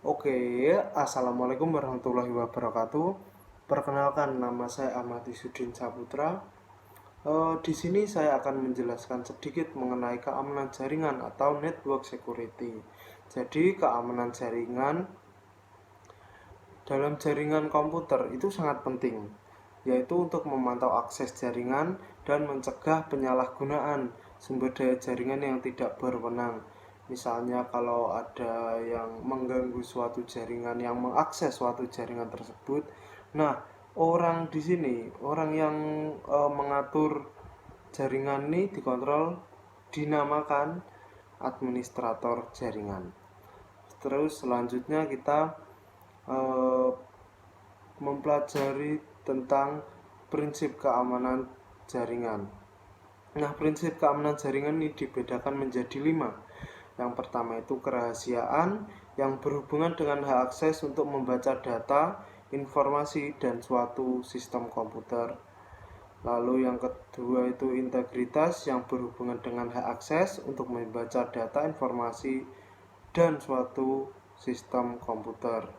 Oke, Assalamualaikum warahmatullahi wabarakatuh. Perkenalkan, nama saya Ahmad Isudin Saputra. Di sini saya akan menjelaskan sedikit mengenai keamanan jaringan atau network security. Jadi, keamanan jaringan dalam jaringan komputer itu sangat penting, yaitu untuk memantau akses jaringan dan mencegah penyalahgunaan sumber daya jaringan yang tidak berwenang. Misalnya kalau ada yang mengganggu suatu jaringan, yang mengakses suatu jaringan tersebut. Nah, orang di sini, orang yang mengatur jaringan ini dikontrol dinamakan administrator jaringan. Terus selanjutnya kita eh, mempelajari tentang prinsip keamanan jaringan. Nah, prinsip keamanan jaringan ini dibedakan menjadi 5. Yang pertama itu kerahasiaan yang berhubungan dengan hak akses untuk membaca data, informasi, dan suatu sistem komputer. Lalu yang kedua itu integritas yang berhubungan dengan hak akses untuk membaca data, informasi, dan suatu sistem komputer.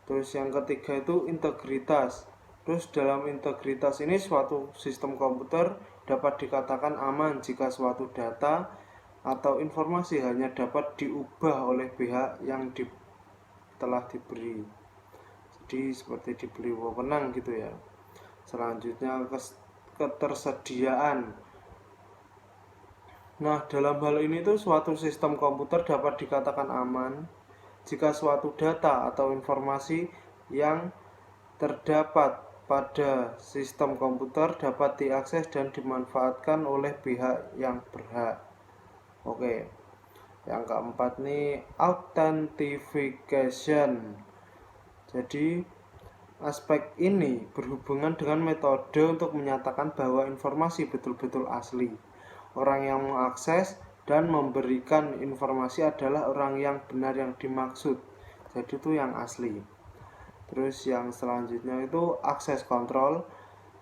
Terus yang ketiga itu integritas. Terus dalam integritas ini suatu sistem komputer dapat dikatakan aman jika suatu data atau informasi hanya dapat diubah oleh pihak yang telah diberi. Jadi seperti diberi wewenang gitu ya. Selanjutnya ketersediaan. Nah, dalam hal ini tuh suatu sistem komputer dapat dikatakan aman jika suatu data atau informasi yang terdapat pada sistem komputer dapat diakses dan dimanfaatkan oleh pihak yang berhak. Oke. Yang keempat nih authentication. Jadi aspek ini berhubungan dengan metode untuk menyatakan bahwa informasi betul-betul asli. Orang yang mengakses dan memberikan informasi adalah orang yang benar yang dimaksud. Jadi itu yang asli. Terus yang selanjutnya itu akses kontrol.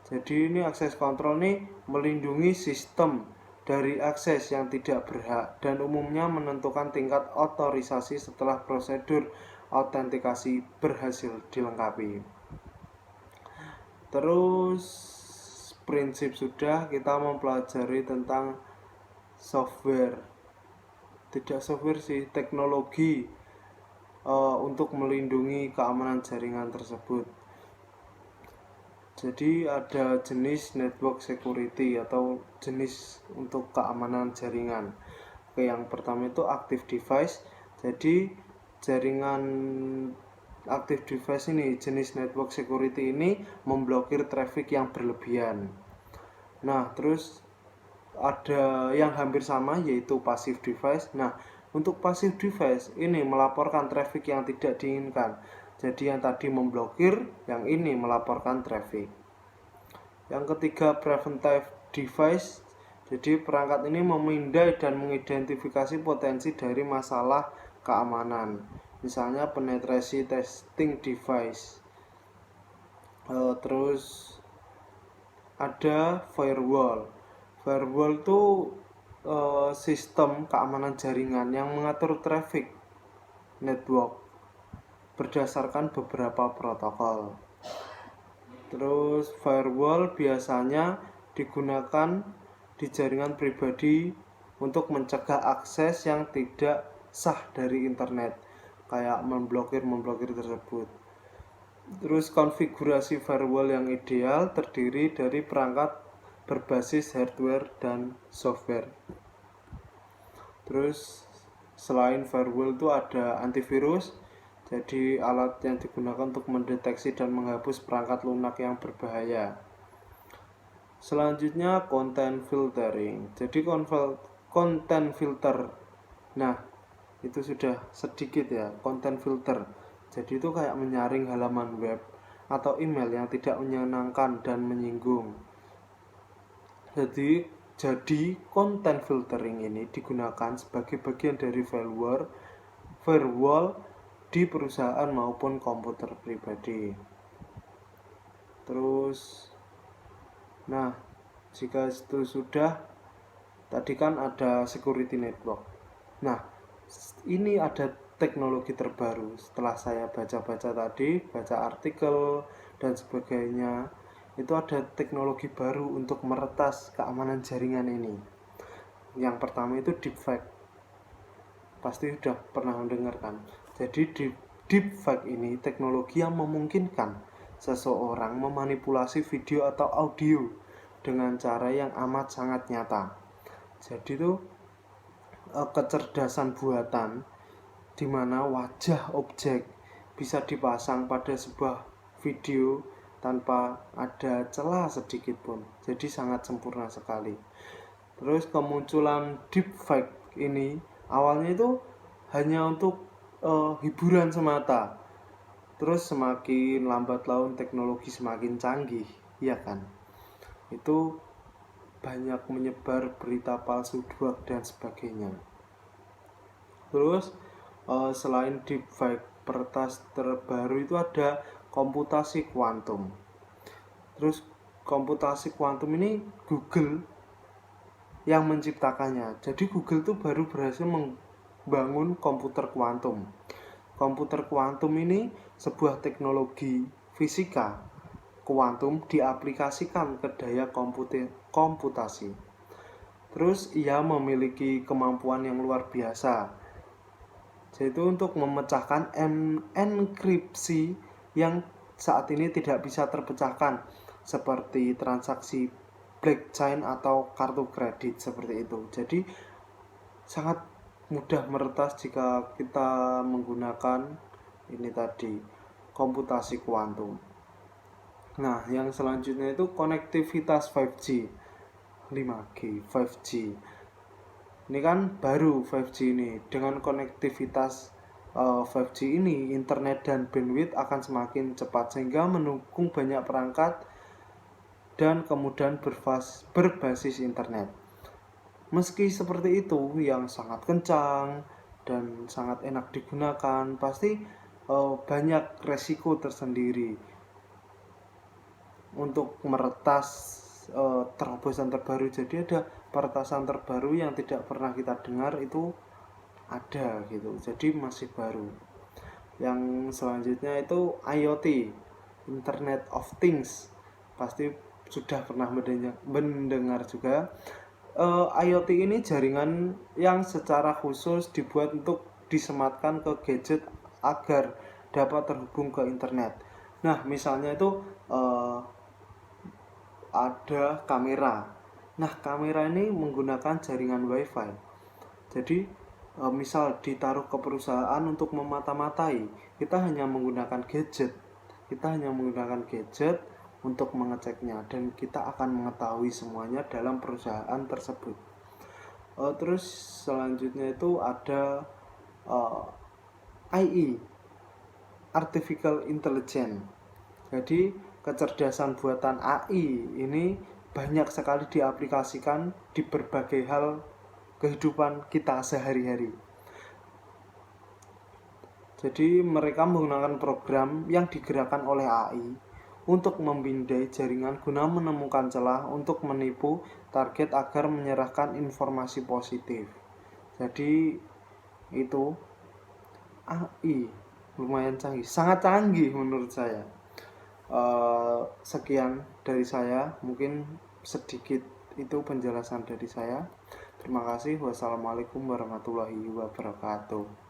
Jadi ini akses kontrol ini melindungi sistem dari akses yang tidak berhak dan umumnya menentukan tingkat otorisasi setelah prosedur autentikasi berhasil dilengkapi. Terus prinsip sudah, kita mempelajari tentang software. Tidak software sih, teknologi untuk melindungi keamanan jaringan tersebut. Jadi ada jenis network security atau jenis untuk keamanan jaringan. Oke, yang pertama itu active device. Jadi jaringan active device ini, jenis network security ini memblokir traffic yang berlebihan. Nah, terus ada yang hampir sama yaitu passive device. Nah, untuk passive device ini melaporkan traffic yang tidak diinginkan. Jadi yang tadi memblokir, yang ini melaporkan traffic. Yang ketiga preventive device. Jadi perangkat ini memindai dan mengidentifikasi potensi dari masalah keamanan. Misalnya penetrasi testing device. Terus ada firewall. Firewall itu sistem keamanan jaringan yang mengatur traffic network berdasarkan beberapa protokol. Terus firewall biasanya digunakan di jaringan pribadi untuk mencegah akses yang tidak sah dari internet, kayak memblokir tersebut. Terus konfigurasi firewall yang ideal terdiri dari perangkat berbasis hardware dan software. Terus selain firewall itu ada antivirus. Jadi alat yang digunakan untuk mendeteksi dan menghapus perangkat lunak yang berbahaya. Selanjutnya content filtering. Jadi content filter. Nah, itu sudah sedikit ya, content filter. Jadi itu kayak menyaring halaman web atau email yang tidak menyenangkan dan menyinggung. Jadi content filtering ini digunakan sebagai bagian dari firewall di perusahaan maupun komputer pribadi. Terus nah, jika itu sudah, tadi kan ada security network. Nah, ini ada teknologi terbaru. Setelah saya baca-baca tadi, baca artikel dan sebagainya, itu ada teknologi baru untuk meretas keamanan jaringan ini. Yang pertama itu deepfake. Pasti sudah pernah mendengarkan. Jadi deepfake ini teknologi yang memungkinkan seseorang memanipulasi video atau audio dengan cara yang amat sangat nyata. Jadi itu kecerdasan buatan di mana wajah objek bisa dipasang pada sebuah video tanpa ada celah sedikit pun. Jadi sangat sempurna sekali. Terus kemunculan deepfake ini awalnya itu hanya untuk hiburan semata. Terus semakin lambat laun teknologi semakin canggih, ya kan? Itu banyak menyebar berita palsu, hoax dan sebagainya. Terus selain deepfake, peretas terbaru itu ada komputasi kuantum. Terus komputasi kuantum ini Google yang menciptakannya. Jadi Google tuh baru berhasil membangun komputer kuantum. Komputer kuantum ini sebuah teknologi fisika kuantum diaplikasikan ke daya komputasi. Terus ia memiliki kemampuan yang luar biasa, yaitu untuk memecahkan enkripsi yang saat ini tidak bisa terpecahkan, seperti transaksi blockchain atau kartu kredit seperti itu. Jadi sangat mudah meretas jika kita menggunakan ini tadi, komputasi kuantum. Nah, yang selanjutnya itu konektivitas 5G, 5G, 5G. Ini kan baru 5G ini. Dengan konektivitas 5G ini, internet dan bandwidth akan semakin cepat sehingga mendukung banyak perangkat dan kemudian berbasis internet. Meski seperti itu, yang sangat kencang dan sangat enak digunakan, pasti banyak resiko tersendiri. Untuk meretas terobosan terbaru, jadi ada peretasan terbaru yang tidak pernah kita dengar, itu ada gitu, jadi masih baru. Yang selanjutnya itu IoT, Internet of Things, pasti sudah pernah mendengar juga. IoT ini jaringan yang secara khusus dibuat untuk disematkan ke gadget agar dapat terhubung ke internet. Nah, misalnya itu ada kamera. Nah, kamera ini menggunakan jaringan WiFi. Jadi misal ditaruh ke perusahaan untuk memata-matai, kita hanya menggunakan gadget. Kita hanya menggunakan gadget untuk mengeceknya dan kita akan mengetahui semuanya dalam perusahaan tersebut. Terus selanjutnya itu ada AI, Artificial Intelligence. Jadi kecerdasan buatan AI ini banyak sekali diaplikasikan di berbagai hal kehidupan kita sehari-hari. Jadi mereka menggunakan program yang digerakkan oleh AI untuk memindai jaringan guna menemukan celah untuk menipu target agar menyerahkan informasi positif. Jadi itu AI lumayan canggih, sangat canggih menurut saya. Sekian dari saya, mungkin sedikit itu penjelasan dari saya. Terima kasih. Wassalamualaikum warahmatullahi wabarakatuh.